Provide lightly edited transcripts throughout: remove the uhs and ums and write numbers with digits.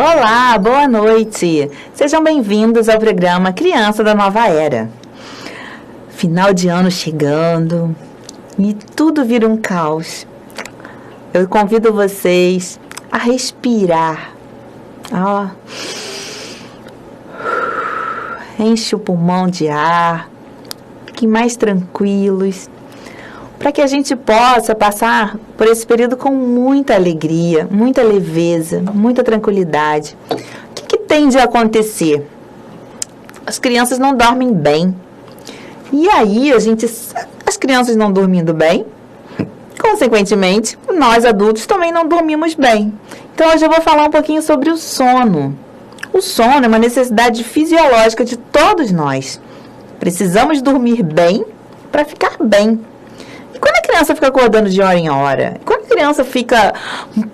Olá, boa noite. Sejam bem-vindos ao programa Criança da Nova Era. Final de ano chegando e tudo vira um caos. Eu convido vocês a respirar. Enche o pulmão de ar, fiquem mais tranquilos, para que a gente possa passar por esse período com muita alegria, muita leveza, muita tranquilidade. O que tende a acontecer? As crianças não dormem bem. E aí, as crianças não dormindo bem, consequentemente, nós adultos também não dormimos bem. Então, hoje eu vou falar um pouquinho sobre o sono. O sono é uma necessidade fisiológica de todos nós. Precisamos dormir bem para ficar bem. E quando a criança fica acordando de hora em hora? Quando a criança fica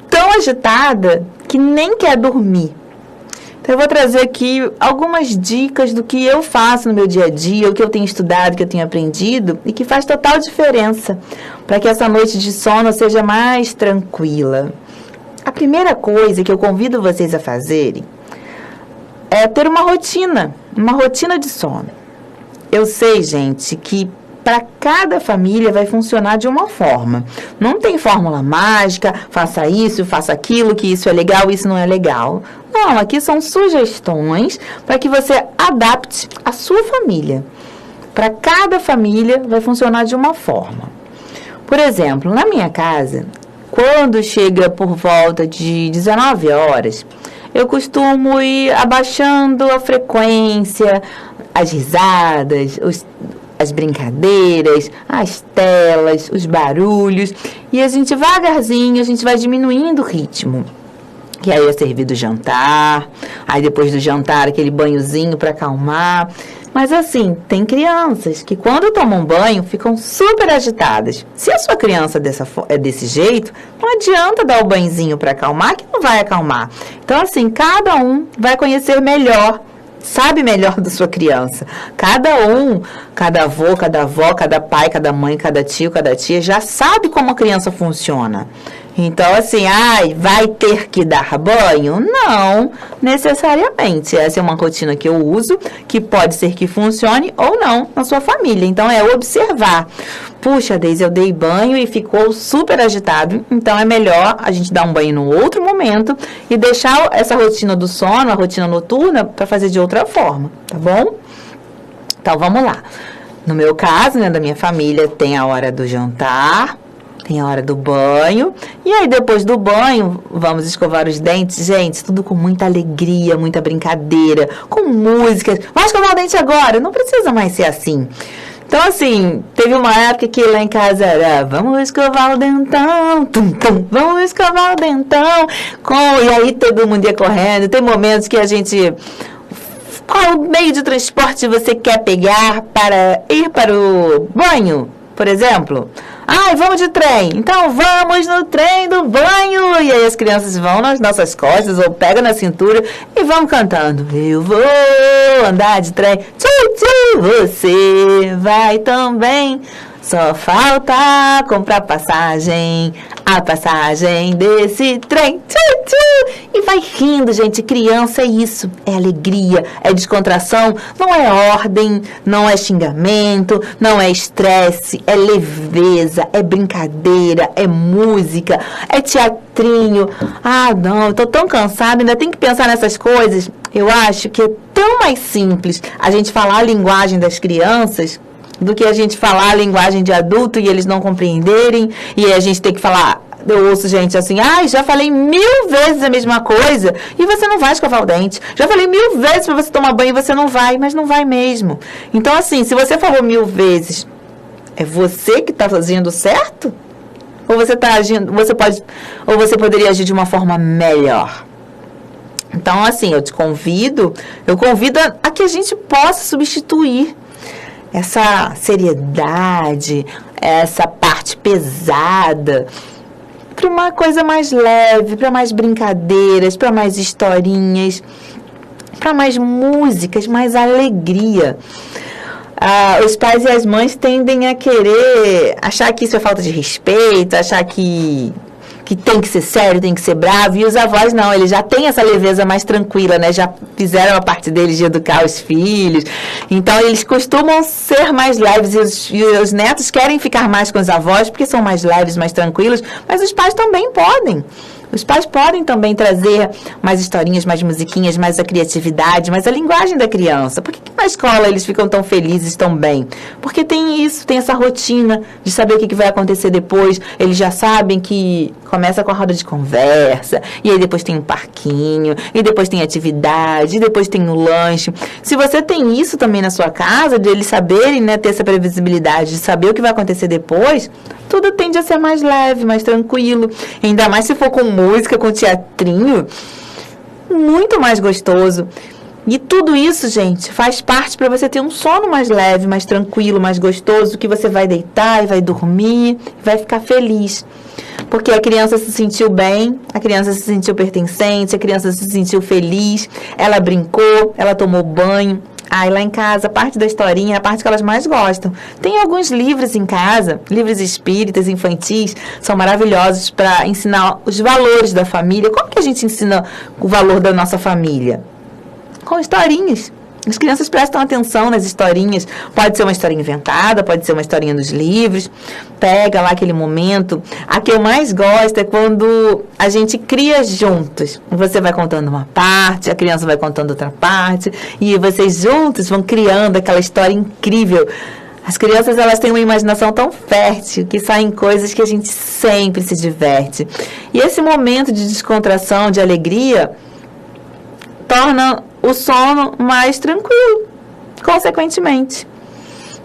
tão agitada que nem quer dormir? Então, eu vou trazer aqui algumas dicas do que eu faço no meu dia a dia, o que eu tenho estudado, o que eu tenho aprendido e que faz total diferença para que essa noite de sono seja mais tranquila. A primeira coisa que eu convido vocês a fazerem é ter uma rotina de sono. Eu sei, gente, que para cada família vai funcionar de uma forma. Não tem fórmula mágica, faça isso, faça aquilo, que isso é legal, isso não é legal. Não, aqui são sugestões para que você adapte a sua família. Para cada família vai funcionar de uma forma. Por exemplo, na minha casa, quando chega por volta de 19 horas, eu costumo ir abaixando a frequência, as risadas, as brincadeiras, as telas, os barulhos. E a gente devagarzinho, a gente vai diminuindo o ritmo. E aí é servido o jantar, aí depois do jantar aquele banhozinho para acalmar. Mas assim, tem crianças que quando tomam banho ficam super agitadas. Se a sua criança é desse jeito, não adianta dar o banhozinho para acalmar, que não vai acalmar. Então assim, cada um vai conhecer melhor, sabe melhor da sua criança. Cada avô, cada avó, cada pai, cada mãe, cada tio, cada tia já sabe como a criança funciona. Então, assim, vai ter que dar banho? Não, necessariamente. Essa é uma rotina que eu uso, que pode ser que funcione ou não na sua família. Então, é observar. Puxa, Deise, eu dei banho e ficou super agitado. Então, é melhor a gente dar um banho no outro momento e deixar essa rotina do sono, a rotina noturna, para fazer de outra forma, tá bom? Então, vamos lá. No meu caso, da minha família, tem a hora do jantar, tem a hora do banho, e aí depois do banho, vamos escovar os dentes, gente, tudo com muita alegria, muita brincadeira, com músicas. Vai escovar o dente agora, não precisa mais ser assim. Então, assim, teve uma época que lá em casa era, vamos escovar o dentão, tum, tum, vamos escovar o dentão, e aí todo mundo ia correndo. Tem momentos que a gente... Qual meio de transporte você quer pegar para ir para o banho, por exemplo? Vamos de trem. Então, vamos no trem do banho. E aí as crianças vão nas nossas costas ou pegam na cintura e vão cantando. Eu vou andar de trem. Tchu, tchu, você vai também. Só falta comprar passagem, a passagem desse trem. Tchu, tchu. E vai rindo, gente. Criança é isso. É alegria, é descontração. Não é ordem, não é xingamento, não é estresse. É leveza, é brincadeira, é música, é teatrinho. Não, eu tô tão cansada, ainda tem que pensar nessas coisas. Eu acho que é tão mais simples a gente falar a linguagem das crianças do que a gente falar a linguagem de adulto e eles não compreenderem, e a gente tem que falar. Eu ouço gente assim, já falei 1000 vezes a mesma coisa e você não vai escovar o dente. Já falei 1000 vezes para você tomar banho e você não vai, mas não vai mesmo. Então, assim, se você falou 1000 vezes, é você que está fazendo certo? Ou você está agindo, ou você poderia agir de uma forma melhor? Então, assim, eu convido a que a gente possa substituir essa seriedade, essa parte pesada, para uma coisa mais leve, para mais brincadeiras, para mais historinhas, para mais músicas, mais alegria. Os pais e as mães tendem a querer achar que isso é falta de respeito, achar que que tem que ser sério, tem que ser bravo, e os avós não, eles já têm essa leveza mais tranquila, né? Já fizeram a parte deles de educar os filhos, então eles costumam ser mais leves, e os netos querem ficar mais com os avós, porque são mais leves, mais tranquilos, mas os pais também podem. Os pais podem também trazer mais historinhas, mais musiquinhas, mais a criatividade, mais a linguagem da criança. Por que na escola eles ficam tão felizes, tão bem? Porque tem isso, tem essa rotina de saber o que vai acontecer depois. Eles já sabem que começa com a roda de conversa, e aí depois tem um parquinho, e depois tem atividade, e depois tem o lanche. Se você tem isso também na sua casa, de eles saberem, né, ter essa previsibilidade, de saber o que vai acontecer depois, tudo tende a ser mais leve, mais tranquilo. Ainda mais se for com música, com teatrinho, muito mais gostoso. E tudo isso, gente, faz parte para você ter um sono mais leve, mais tranquilo, mais gostoso, que você vai deitar e vai dormir, e vai ficar feliz. Porque a criança se sentiu bem, a criança se sentiu pertencente, a criança se sentiu feliz, ela brincou, ela tomou banho. Aí lá em casa, a parte da historinha é a parte que elas mais gostam. Tem alguns livros em casa, livros espíritas, infantis, são maravilhosos para ensinar os valores da família. Como que a gente ensina o valor da nossa família? Com historinhas. As crianças prestam atenção nas historinhas. Pode ser uma historinha inventada, pode ser uma historinha dos livros. Pega lá aquele momento. A que eu mais gosto é quando a gente cria juntos. Você vai contando uma parte, a criança vai contando outra parte, e vocês juntos vão criando aquela história incrível. As crianças, elas têm uma imaginação tão fértil que saem coisas que a gente sempre se diverte. E esse momento de descontração, de alegria, torna o sono mais tranquilo, consequentemente.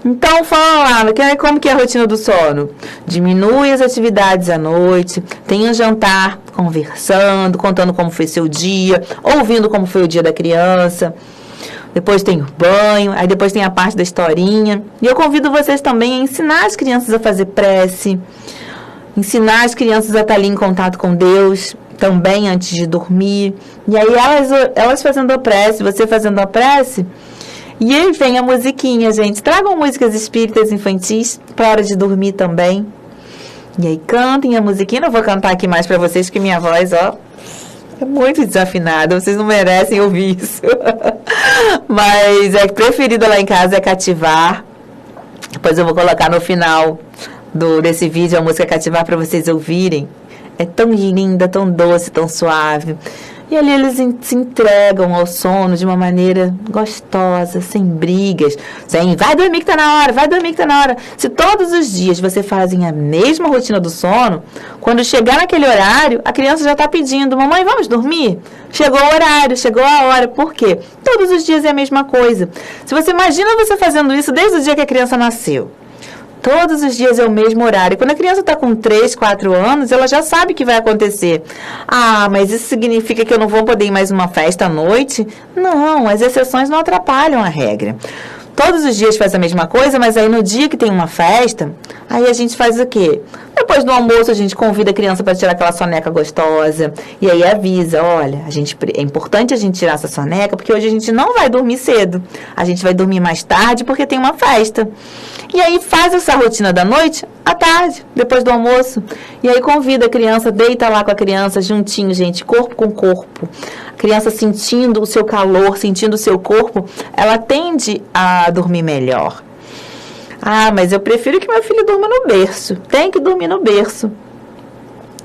Então, fala lá, como que é a rotina do sono? Diminui as atividades à noite, tem um jantar conversando, contando como foi seu dia, ouvindo como foi o dia da criança. Depois tem o banho, aí depois tem a parte da historinha. E eu convido vocês também a ensinar as crianças a fazer prece, ensinar as crianças a estar ali em contato com Deus, também antes de dormir. E aí elas fazendo a prece, você fazendo a prece, e aí vem a musiquinha, gente. Tragam músicas espíritas infantis para a hora de dormir também. E aí cantem a musiquinha. Não vou cantar aqui mais para vocês, porque minha voz, ó, é muito desafinada. Vocês não merecem ouvir isso. Mas a preferida lá em casa é Cativar. Depois eu vou colocar no final desse vídeo a música Cativar para vocês ouvirem. É tão linda, tão doce, tão suave. E ali eles se entregam ao sono de uma maneira gostosa, sem brigas, sem vai dormir que tá na hora, vai dormir que tá na hora. Se todos os dias você fazem a mesma rotina do sono, quando chegar naquele horário, a criança já está pedindo, mamãe, vamos dormir? Chegou o horário, chegou a hora. Por quê? Todos os dias é a mesma coisa. Se você imagina você fazendo isso desde o dia que a criança nasceu. Todos os dias é o mesmo horário. Quando a criança está com 3, 4 anos, ela já sabe o que vai acontecer. Ah, mas isso significa que eu não vou poder ir mais uma festa à noite? Não, as exceções não atrapalham a regra. Todos os dias faz a mesma coisa, mas aí no dia que tem uma festa, aí a gente faz o quê? Depois do almoço a gente convida a criança para tirar aquela soneca gostosa, e aí avisa, olha, é importante a gente tirar essa soneca, porque hoje a gente não vai dormir cedo, a gente vai dormir mais tarde porque tem uma festa. E aí faz essa rotina da noite à tarde, depois do almoço, e aí convida a criança, deita lá com a criança juntinho, gente, corpo com corpo. A criança sentindo o seu calor, sentindo o seu corpo, ela tende a dormir melhor. Ah, mas eu prefiro que meu filho durma no berço. Tem que dormir no berço.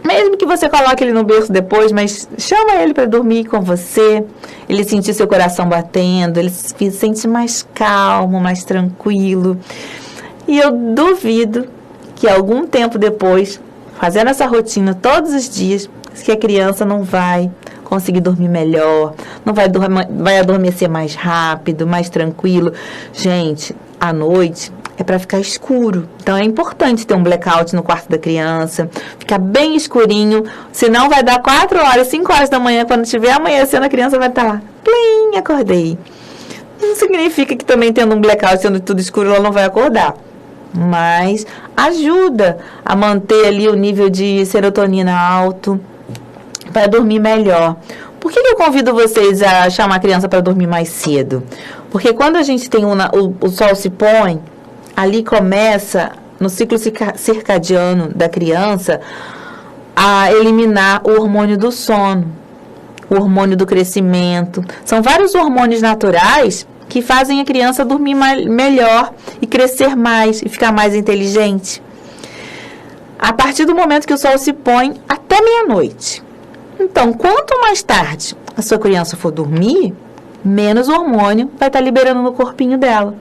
Mesmo que você coloque ele no berço depois, mas chama ele para dormir com você. Ele sentir seu coração batendo, ele se sente mais calmo, mais tranquilo. E eu duvido que algum tempo depois, fazendo essa rotina todos os dias, que a criança não vai conseguir dormir melhor, não vai adormecer mais rápido, mais tranquilo. Gente, à noite é para ficar escuro. Então é importante ter um blackout no quarto da criança, ficar bem escurinho, senão vai dar 4 horas, 5 horas da manhã, quando estiver amanhecendo, a criança vai estar lá, plim, acordei. Não significa que também tendo um blackout, sendo tudo escuro, ela não vai acordar. Mas ajuda a manter ali o nível de serotonina alto, para dormir melhor. Por que eu convido vocês a chamar a criança para dormir mais cedo? Porque quando a gente tem o sol se põe, ali começa, no ciclo circadiano da criança, a eliminar o hormônio do sono, o hormônio do crescimento. São vários hormônios naturais que fazem a criança dormir melhor e crescer mais e ficar mais inteligente. A partir do momento que o sol se põe até meia-noite. Então, quanto mais tarde a sua criança for dormir, menos hormônio vai estar liberando no corpinho dela.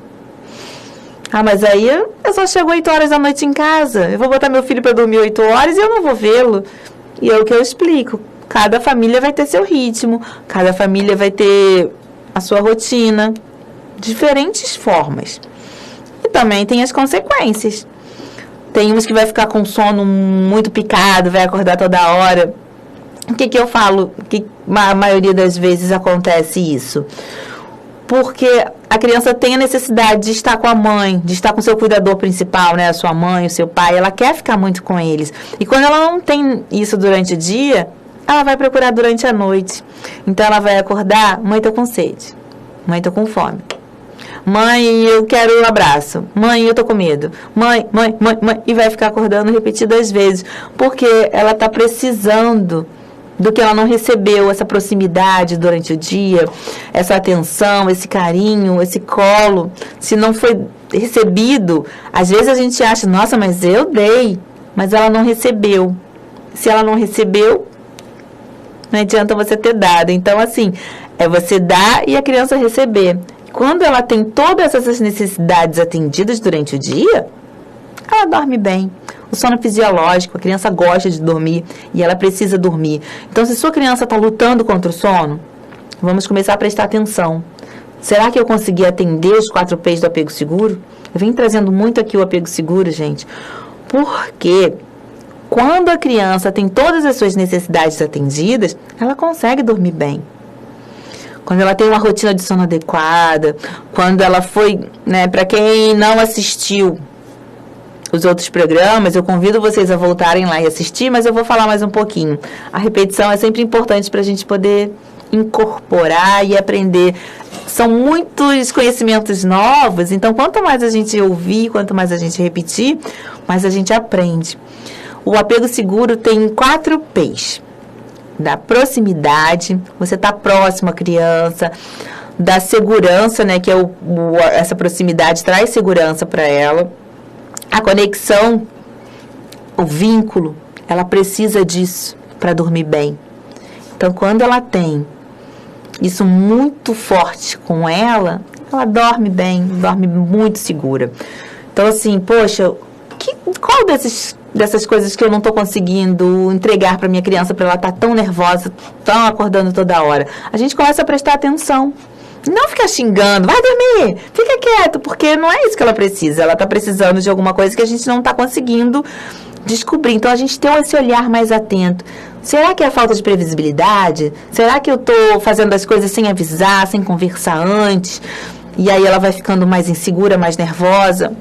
Ah, mas aí eu só chego 8 horas da noite em casa. Eu vou botar meu filho para dormir 8 horas e eu não vou vê-lo. E é o que eu explico. Cada família vai ter seu ritmo, cada família vai ter a sua rotina, diferentes formas. E também tem as consequências. Tem uns que vai ficar com sono muito picado, vai acordar toda hora. O que eu falo? Que a maioria das vezes acontece isso? Porque a criança tem a necessidade de estar com a mãe, de estar com o seu cuidador principal, né? A sua mãe, o seu pai, ela quer ficar muito com eles. E quando ela não tem isso durante o dia, ela vai procurar durante a noite. Então ela vai acordar, mãe, tô com sede. Mãe, tô com fome. Mãe, eu quero um abraço. Mãe, eu tô com medo. Mãe. E vai ficar acordando repetidas vezes. Porque ela tá precisando do que ela não recebeu, essa proximidade durante o dia, essa atenção, esse carinho, esse colo. Se não foi recebido, às vezes a gente acha, nossa, mas eu dei, mas ela não recebeu. Se ela não recebeu, não adianta você ter dado. Então, assim, é você dar e a criança receber. Quando ela tem todas essas necessidades atendidas durante o dia, ela dorme bem. O sono fisiológico, a criança gosta de dormir e ela precisa dormir. Então, se sua criança está lutando contra o sono, vamos começar a prestar atenção. Será que eu consegui atender os 4 P's do apego seguro? Eu venho trazendo muito aqui o apego seguro, gente, porque quando a criança tem todas as suas necessidades atendidas, ela consegue dormir bem. Quando ela tem uma rotina de sono adequada, quando ela foi, né, para quem não assistiu os outros programas, eu convido vocês a voltarem lá e assistir, mas eu vou falar mais um pouquinho. A repetição é sempre importante para a gente poder incorporar e aprender. São muitos conhecimentos novos, então quanto mais a gente ouvir, quanto mais a gente repetir, mais a gente aprende. O apego seguro tem 4 P's. Da proximidade, você está próximo à criança, da segurança, né, que é essa proximidade traz segurança para ela. A conexão, o vínculo, ela precisa disso para dormir bem. Então, quando ela tem isso muito forte com ela, ela dorme bem, dorme muito segura. Então, assim, poxa, qual dessas coisas que eu não estou conseguindo entregar para minha criança para ela estar tão nervosa, tão acordando toda hora? A gente começa a prestar atenção. Não ficar xingando, vai dormir, fica quieto, porque não é isso que ela precisa. Ela está precisando de alguma coisa que a gente não está conseguindo descobrir. Então, a gente tem esse olhar mais atento. Será que é a falta de previsibilidade? Será que eu estou fazendo as coisas sem avisar, sem conversar antes? E aí ela vai ficando mais insegura, mais nervosa?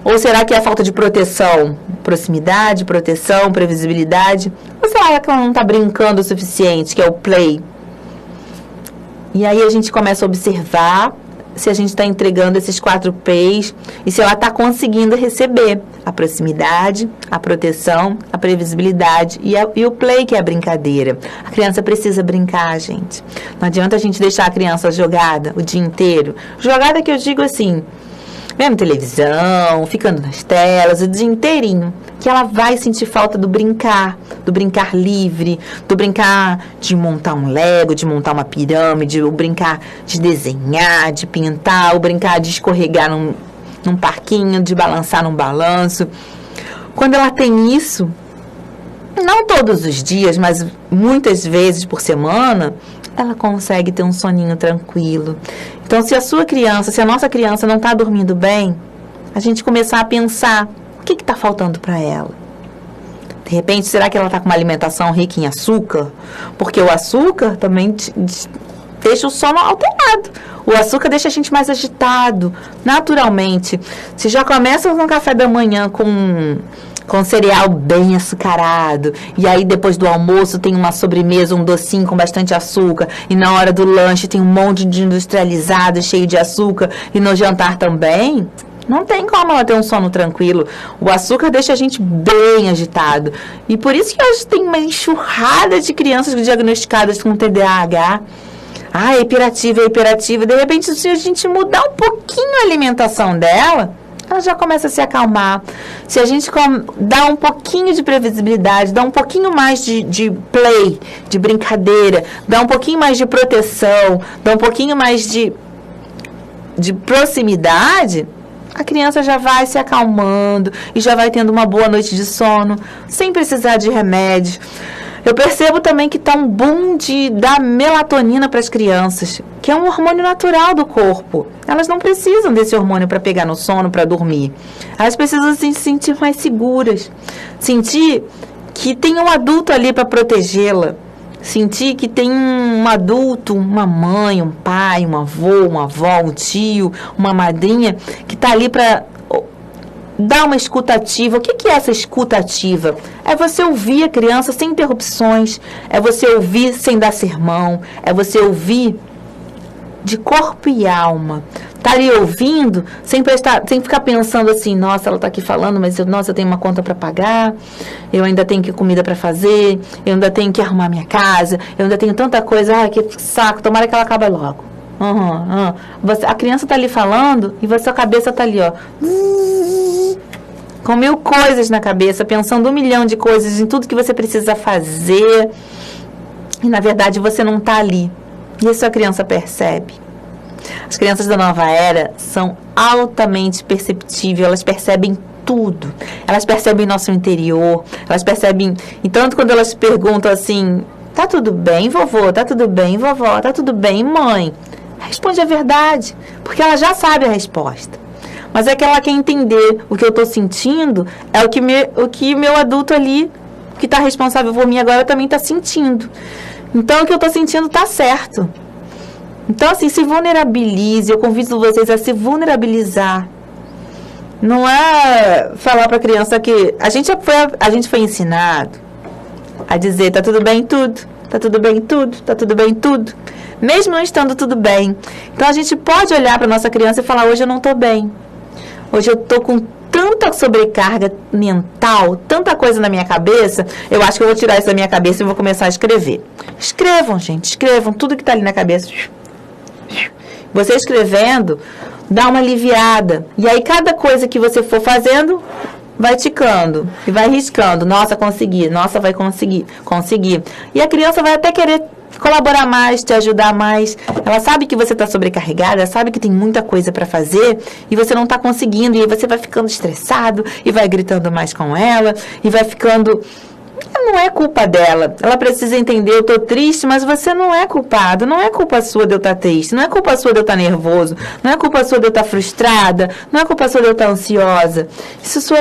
Ou será que é a falta de proteção? Proximidade, proteção, previsibilidade? Ou será que ela não está brincando o suficiente, que é o play? E aí a gente começa a observar se a gente está entregando esses 4 P's e se ela está conseguindo receber a proximidade, a proteção, a previsibilidade e o play, que é a brincadeira. A criança precisa brincar, gente. Não adianta a gente deixar a criança jogada o dia inteiro. Jogada que eu digo assim, vendo televisão, ficando nas telas o dia inteirinho, que ela vai sentir falta do brincar livre, do brincar de montar um Lego, de montar uma pirâmide, o brincar de desenhar, de pintar, o brincar de escorregar num parquinho, de balançar num balanço. Quando ela tem isso, não todos os dias, mas muitas vezes por semana, ela consegue ter um soninho tranquilo. Então, se a nossa criança não está dormindo bem, a gente começar a pensar, o que está faltando para ela? De repente, será que ela está com uma alimentação rica em açúcar? Porque o açúcar também deixa o sono alterado. O açúcar deixa a gente mais agitado, naturalmente. Se já começa no café da manhã com cereal bem açucarado, e aí depois do almoço tem uma sobremesa, um docinho com bastante açúcar, e na hora do lanche tem um monte de industrializado cheio de açúcar, e no jantar também, Não tem como ela ter um sono tranquilo. O açúcar deixa a gente bem agitado. E por isso que hoje tem uma enxurrada de crianças diagnosticadas com TDAH. Ah, é hiperativa. De repente, se a gente mudar um pouquinho a alimentação dela, ela já começa a se acalmar. Se a gente dá um pouquinho de previsibilidade, dá um pouquinho mais de play, de brincadeira, dá um pouquinho mais de proteção, dá um pouquinho mais de proximidade, a criança já vai se acalmando e já vai tendo uma boa noite de sono, sem precisar de remédio. Eu percebo também que está um boom de dar melatonina para as crianças, que é um hormônio natural do corpo. Elas não precisam desse hormônio para pegar no sono, para dormir. Elas precisam se sentir mais seguras, sentir que tem um adulto ali para protegê-la, sentir que tem um adulto, uma mãe, um pai, um avô, uma avó, um tio, uma madrinha, que está ali para dar uma escuta ativa. O que é essa escuta ativa? É você ouvir a criança sem interrupções, é você ouvir sem dar sermão, é você ouvir de corpo e alma. Tá ali ouvindo, sem ficar pensando assim, nossa, ela tá aqui falando, mas eu tenho uma conta para pagar, eu ainda tenho comida para fazer, eu ainda tenho que arrumar minha casa, eu ainda tenho tanta coisa, que saco, tomara que ela acabe logo. A criança tá ali falando e sua cabeça tá ali, ó, com 1000 coisas na cabeça, pensando 1 milhão de coisas em tudo que você precisa fazer, e na verdade você não tá ali. E isso a criança percebe. As crianças da nova era são altamente perceptíveis, elas percebem tudo. Elas percebem nosso interior, elas percebem. E tanto quando elas perguntam assim, tá tudo bem, vovô? Tá tudo bem, vovó? Tá tudo bem, mãe? Responde a verdade, porque ela já sabe a resposta. Mas é que ela quer entender o que eu estou sentindo, é o que meu adulto ali, que está responsável por mim agora, também está sentindo. Então, o que eu estou sentindo está certo. Então, assim, se vulnerabilize. Eu convido vocês a se vulnerabilizar. Não é falar para a criança que... A gente foi ensinado a dizer, tá tudo bem tudo, tá tudo bem tudo, tá tudo bem tudo. Mesmo não estando tudo bem. Então, a gente pode olhar para a nossa criança e falar, hoje eu não estou bem. Hoje eu estou com tanta sobrecarga mental, tanta coisa na minha cabeça, eu acho que eu vou tirar isso da minha cabeça e vou começar a escrever. Escrevam, gente, escrevam tudo que está ali na cabeça. Você escrevendo, dá uma aliviada. E aí, cada coisa que você for fazendo, vai ticando e vai riscando. Nossa, consegui. Nossa, vai conseguir. E a criança vai até querer colaborar mais, te ajudar mais. Ela sabe que você está sobrecarregada, ela sabe que tem muita coisa para fazer e você não está conseguindo. E aí você vai ficando estressado e vai gritando mais com ela e vai ficando... Não é culpa dela. Ela precisa entender, eu tô triste, mas você não é culpado. Não é culpa sua de eu estar triste. Não é culpa sua de eu estar nervoso. Não é culpa sua de eu estar frustrada. Não é culpa sua de eu estar ansiosa. Isso sou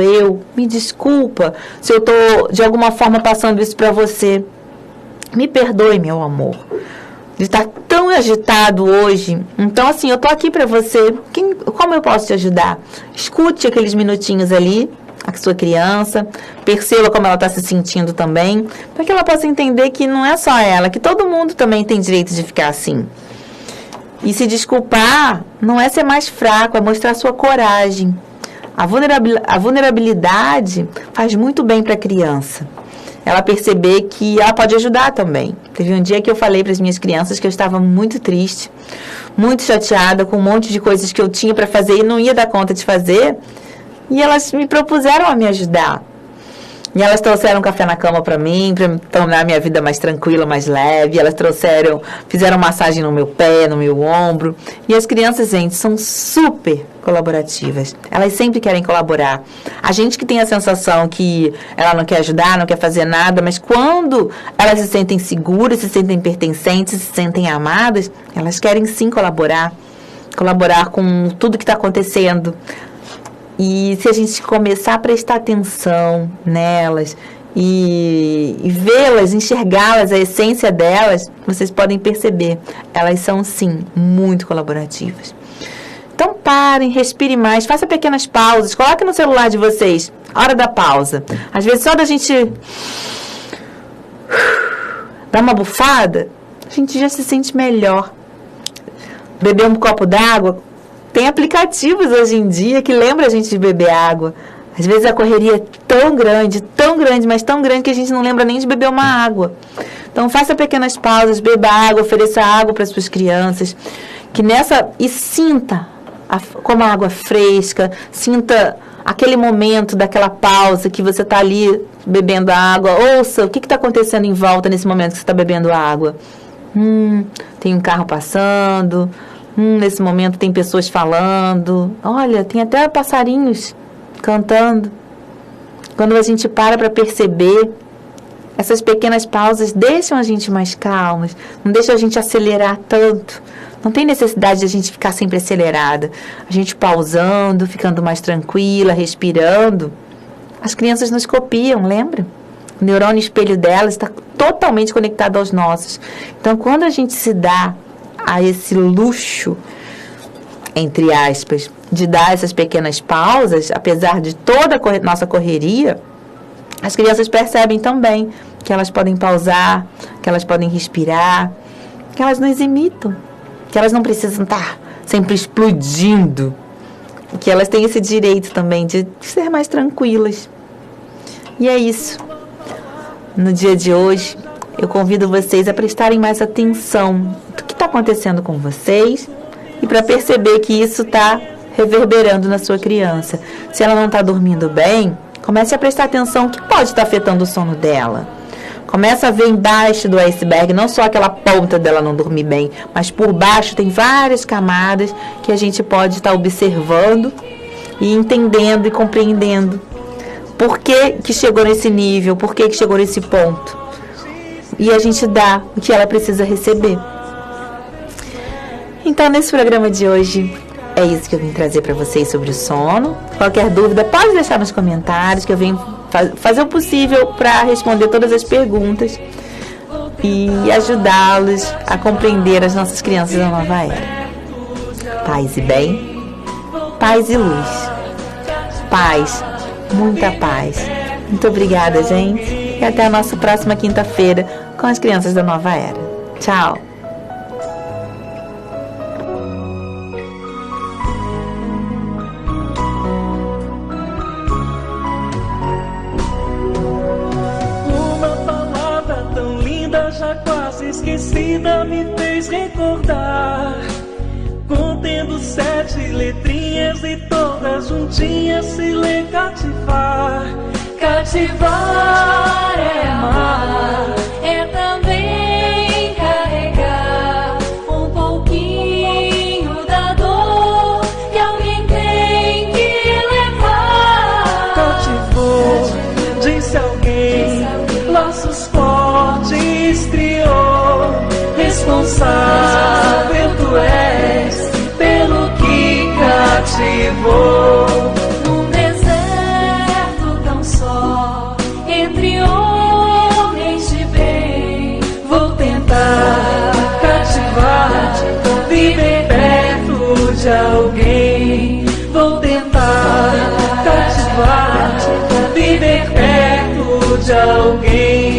eu. Me desculpa se eu tô de alguma forma passando isso para você. Me perdoe, meu amor, de estar tão agitado hoje. Então, assim, eu tô aqui para você. Como eu posso te ajudar? Escute aqueles minutinhos ali, a sua criança, perceba como ela está se sentindo também, para que ela possa entender que não é só ela, que todo mundo também tem direito de ficar assim. E se desculpar não é ser mais fraco, é mostrar sua coragem. A vulnerabilidade faz muito bem para a criança. Ela perceber que ela pode ajudar também. Teve um dia que eu falei para as minhas crianças que eu estava muito triste, muito chateada com um monte de coisas que eu tinha para fazer e não ia dar conta de fazer. E elas me propuseram a me ajudar. E elas trouxeram café na cama para mim, para tornar a minha vida mais tranquila, mais leve. Elas fizeram massagem no meu pé, no meu ombro. E as crianças, gente, são super colaborativas. Elas sempre querem colaborar. A gente que tem a sensação que ela não quer ajudar, não quer fazer nada, mas quando elas se sentem seguras, se sentem pertencentes, se sentem amadas, elas querem sim colaborar. Colaborar com tudo que está acontecendo. E se a gente começar a prestar atenção nelas e vê-las, enxergá-las, a essência delas, vocês podem perceber, elas são sim muito colaborativas. Então parem, respirem mais, façam pequenas pausas, coloquem no celular de vocês, hora da pausa. Às vezes só da gente dar uma bufada, a gente já se sente melhor. Beber um copo d'água, Tem aplicativos hoje em dia que lembram a gente de beber água. Às vezes a correria é tão grande, mas tão grande que a gente não lembra nem de beber uma água. Então faça pequenas pausas, beba água, ofereça água para as suas crianças, e sinta como a água é fresca, sinta aquele momento daquela pausa que você está ali bebendo a água. Ouça o que está acontecendo em volta nesse momento que você está bebendo a água. Tem um carro passando, nesse momento tem pessoas falando, olha, tem até passarinhos cantando. Quando a gente para perceber, essas pequenas pausas deixam a gente mais calmos, não deixam a gente acelerar tanto. Não tem necessidade de a gente ficar sempre acelerada. A gente pausando, ficando mais tranquila, respirando. As crianças nos copiam, lembra? O neurônio espelho delas está totalmente conectado aos nossos. Então, quando a gente se dá a esse luxo, entre aspas, de dar essas pequenas pausas, apesar de toda a nossa correria, as crianças percebem também que elas podem pausar, que elas podem respirar, que elas nos imitam, que elas não precisam estar sempre explodindo, que elas têm esse direito também de ser mais tranquilas. E é isso. No dia de hoje, eu convido vocês a prestarem mais atenção do que está acontecendo com vocês e para perceber que isso está reverberando na sua criança. Se ela não está dormindo bem, comece a prestar atenção no que pode estar afetando o sono dela. Comece a ver embaixo do iceberg, não só aquela ponta dela não dormir bem, mas por baixo tem várias camadas que a gente pode estar observando e entendendo e compreendendo. Por que chegou nesse nível? Por que chegou nesse ponto? E a gente dá o que ela precisa receber. Então, nesse programa de hoje, é isso que eu vim trazer para vocês sobre o sono. Qualquer dúvida, pode deixar nos comentários, que eu venho fazer o possível para responder todas as perguntas e ajudá-los a compreender as nossas crianças da nova era. Paz e bem, paz e luz. Paz, muita paz. Muito obrigada, gente. E até a nossa próxima quinta-feira com as crianças da nova era. Tchau. Já quase esquecida me fez recordar, contendo 7 letrinhas e todas juntinhas se lê cativar. Cativar é amar, é também carregar um pouquinho da dor que alguém tem que levar. Cativou, disse alguém, laços fortes criou, responsável tu és pelo que cativou. Num deserto tão só, entre homens de bem, vou tentar cativar, viver perto de alguém. Vou tentar cativar, viver perto de alguém.